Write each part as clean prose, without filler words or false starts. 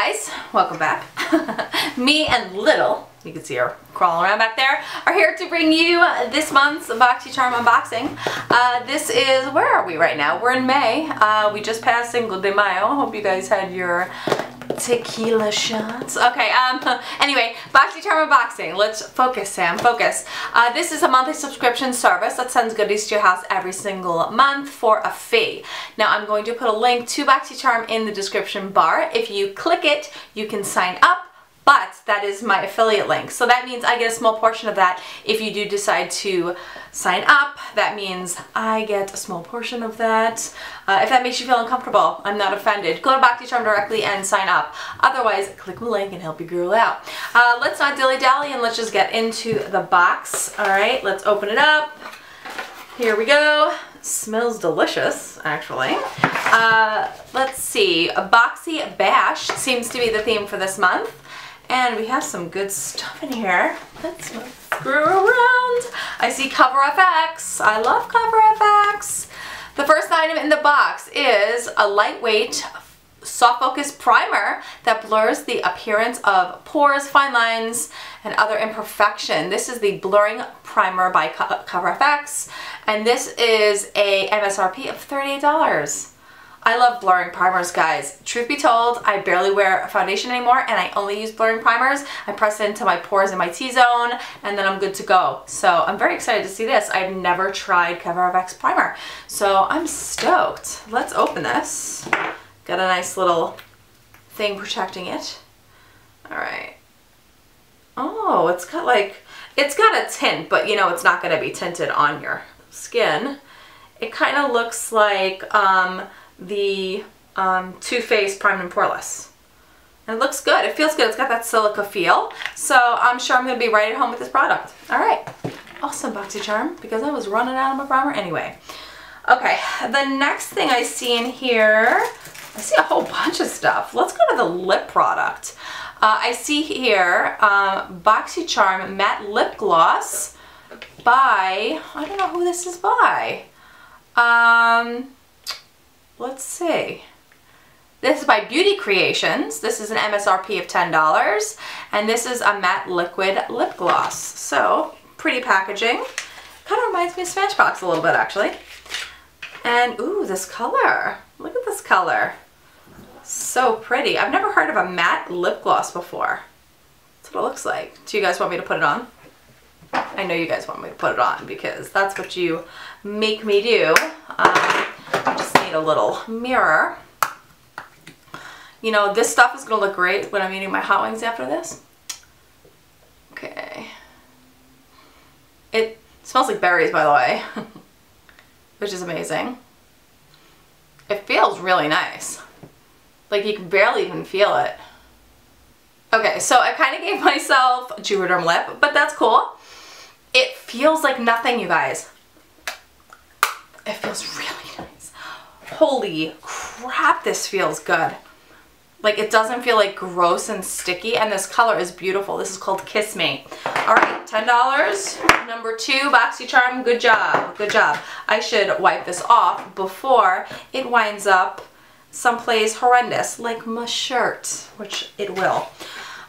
guys, welcome back. Me and Little, you can see her crawling around back there, are here to bring you this month's Boxycharm unboxing. This is, where are we right now? We're in May. We just passed Cinco de Mayo. Hope you guys had your tequila shots. Okay, anyway, Boxycharm unboxing. Let's focus, Sam, focus. This is a monthly subscription service that sends goodies to your house every single month for a fee. Now, I'm going to put a link to Boxycharm in the description bar. If you click it, you can sign up, but that is my affiliate link. So that means I get a small portion of that if you do decide to sign up. That means I get a small portion of that. If that makes you feel uncomfortable, I'm not offended. Go to Boxycharm directly and sign up. Otherwise, click the link and help your girl out. Let's not dilly-dally and let's just get into the box. All right, let's open it up. Here we go. Smells delicious, actually. Let's see. A Boxy Bash seems to be the theme for this month. And we have some good stuff in here. Let's screw around. I see coverfx. I love coverfx. The first item in the box is a lightweight soft focus primer that blurs the appearance of pores, fine lines, and other imperfection. This is the blurring primer by coverfx, and this is a MSRP of $38. I love blurring primers, guys. Truth be told, I barely wear foundation anymore and I only use blurring primers. I press it into my pores in my T-zone and then I'm good to go. So I'm very excited to see this. I've never tried coverfx primer. So I'm stoked. Let's open this. Got a nice little thing protecting it. All right. Oh, it's got a tint, but you know it's not gonna be tinted on your skin. It kind of looks like the Too Faced Primed and Poreless. And it looks good. It feels good. It's got that silica feel. So I'm sure I'm going to be right at home with this product. All right. Awesome, Boxycharm, because I was running out of my primer anyway. Okay, the next thing I see in here, I see a whole bunch of stuff. Let's go to the lip product. I see here Boxycharm Matte Lip Gloss by, I don't know who this is by. Let's see. This is by Beauty Creations. This is an MSRP of $10, and this is a matte liquid lip gloss. So, pretty packaging. Kind of reminds me of Smashbox a little bit, actually. And, ooh, this color. Look at this color. So pretty. I've never heard of a matte lip gloss before. That's what it looks like. Do you guys want me to put it on? I know you guys want me to put it on because that's what you make me do. I just need a little mirror. You know, this stuff is going to look great when I'm eating my hot wings after this. Okay. It smells like berries, by the way, which is amazing. It feels really nice. Like you can barely even feel it. Okay, so I kind of gave myself a Juvederm lip, but that's cool. It feels like nothing, you guys. It feels really nice. Holy crap, this feels good. Like it doesn't feel like gross and sticky, and this color is beautiful. This is called Kiss Me. All right, $10. Number 2, Boxycharm, good job, good job. I should wipe this off before it winds up someplace horrendous, like my shirt, which it will.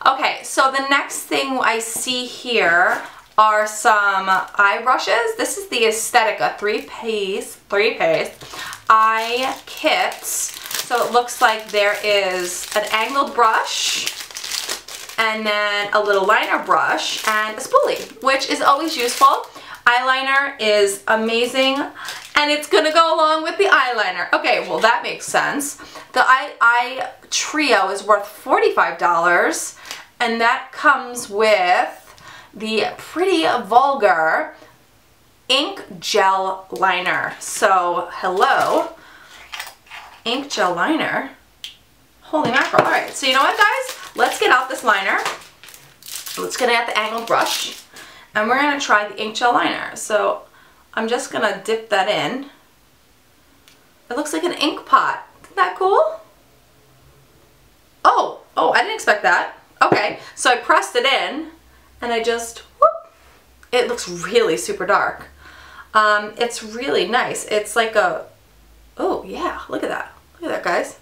Okay, so the next thing I see here are some eye brushes. This is the Aesthetica three-piece eye kits. So it looks like there is an angled brush and then a little liner brush and a spoolie, which is always useful. Eyeliner is amazing and it's gonna go along with the eyeliner. Okay, well that makes sense. The eye trio is worth $45 and that comes with the pretty vulgar ink gel liner. So, hello, ink gel liner. Holy mackerel. All right, so you know what, guys? Let's get out this liner. Let's get out the angled brush, and we're gonna try the ink gel liner. So, I'm just gonna dip that in. It looks like an ink pot. Isn't that cool? Oh, I didn't expect that. Okay, so I pressed it in, and I just, whoop, it looks really super dark. It's really nice. It's like a, oh yeah, look at that. Look at that, guys.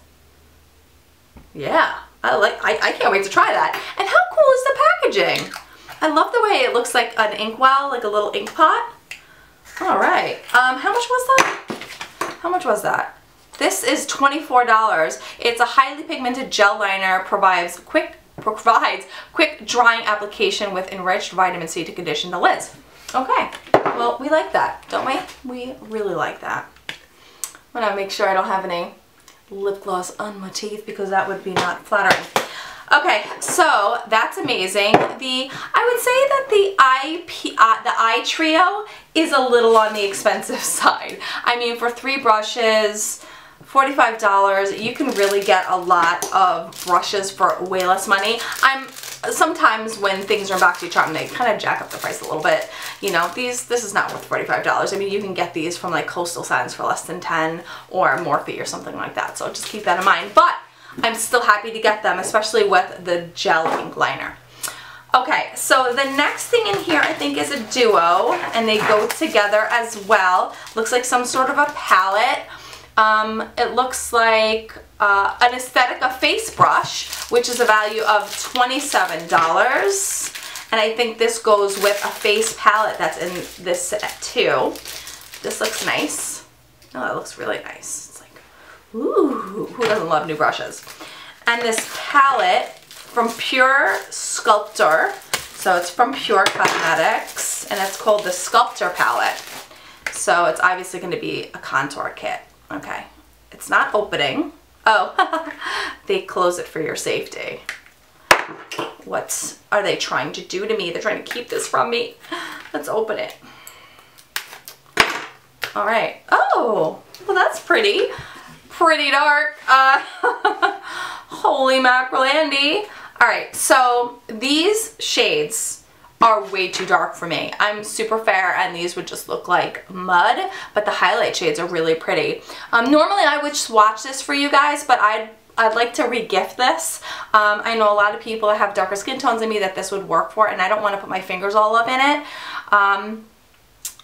Yeah, I can't wait to try that. And how cool is the packaging? I love the way it looks like an inkwell, like a little ink pot. All right. How much was that? How much was that? This is $24. It's a highly pigmented gel liner, provides quick drying application with enriched vitamin C to condition the lids. Okay, well, we like that, don't we? We really like that. I'm gonna make sure I don't have any lip gloss on my teeth because that would be not flattering. Okay, so that's amazing. I would say that the eye trio is a little on the expensive side. I mean, for 3 brushes, $45, you can really get a lot of brushes for way less money. Sometimes when things are in Boxycharm, they kind of jack up the price a little bit. You know, this is not worth $45. I mean, you can get these from like Coastal Scents for less than 10 or Morphe or something like that. So just keep that in mind. But I'm still happy to get them, especially with the gel ink liner. Okay, so the next thing in here I think is a duo, and they go together as well. Looks like some sort of a palette. It looks like an Aesthetica face brush, which is a value of $27. And I think this goes with a face palette that's in this set too. This looks nice. Oh, it looks really nice. It's like, ooh, who doesn't love new brushes? And this palette from Pure Sculptor. So it's from Pure Cosmetics, and it's called the Sculptor palette. So it's obviously going to be a contour kit. Okay, it's not opening. Oh, they close it for your safety. What are they trying to do to me? They're trying to keep this from me. Let's open it. All right. Oh, well, that's pretty. Pretty dark. Holy mackerel, Andy. All right, so these shades are way too dark for me. I'm super fair and these would just look like mud, but the highlight shades are really pretty. Normally I would swatch this for you guys, but I'd like to re-gift this. I know a lot of people that have darker skin tones than me that this would work for, and I don't want to put my fingers all up in it.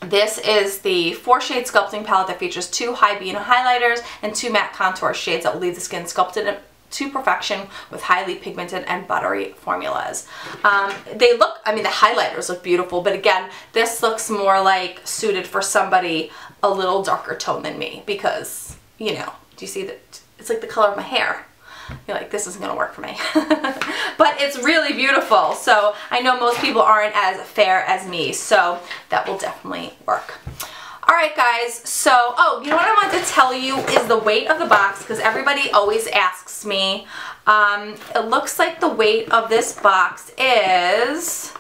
This is the 4-shade sculpting palette that features 2 high beam highlighters and 2 matte contour shades that will leave the skin sculpted to perfection with highly pigmented and buttery formulas. They look, I mean, the highlighters look beautiful, but again, this looks more like suited for somebody a little darker tone than me because, you know, do you see that? It's like the color of my hair. You're like, this isn't gonna work for me. But it's really beautiful. So I know most people aren't as fair as me, so that will definitely work. Alright guys, so, oh, you know what I wanted to tell you is the weight of the box, because everybody always asks me. It looks like the weight of this box is,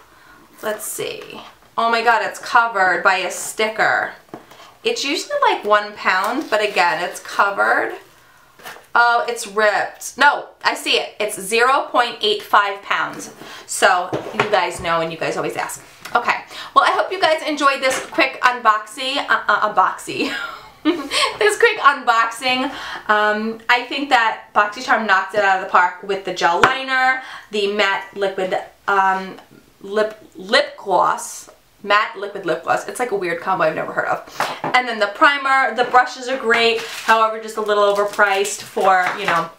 let's see, oh my god, it's covered by a sticker. It's usually like 1 pound, but again, it's covered. Oh, it's ripped. No, I see it. It's 0.85 pounds. So you guys know and you guys always ask. Okay, well I hope you guys enjoyed this quick unboxing. This quick unboxing. I think that Boxycharm knocked it out of the park with the gel liner, the matte liquid lip gloss. Matte liquid lip gloss. It's like a weird combo I've never heard of. And then the primer, the brushes are great, however just a little overpriced for, you know,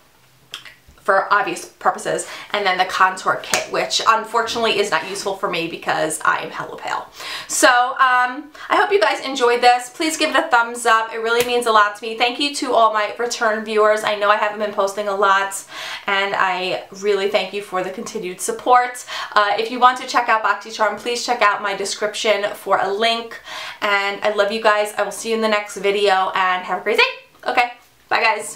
for obvious purposes. And then the contour kit, which unfortunately is not useful for me because I am hella pale. So I hope you guys enjoyed this. Please give it a thumbs up. It really means a lot to me. Thank you to all my return viewers. I know I haven't been posting a lot and I really thank you for the continued support. If you want to check out Boxycharm, please check out my description for a link. And I love you guys. I will see you in the next video and have a great day. Okay, bye guys.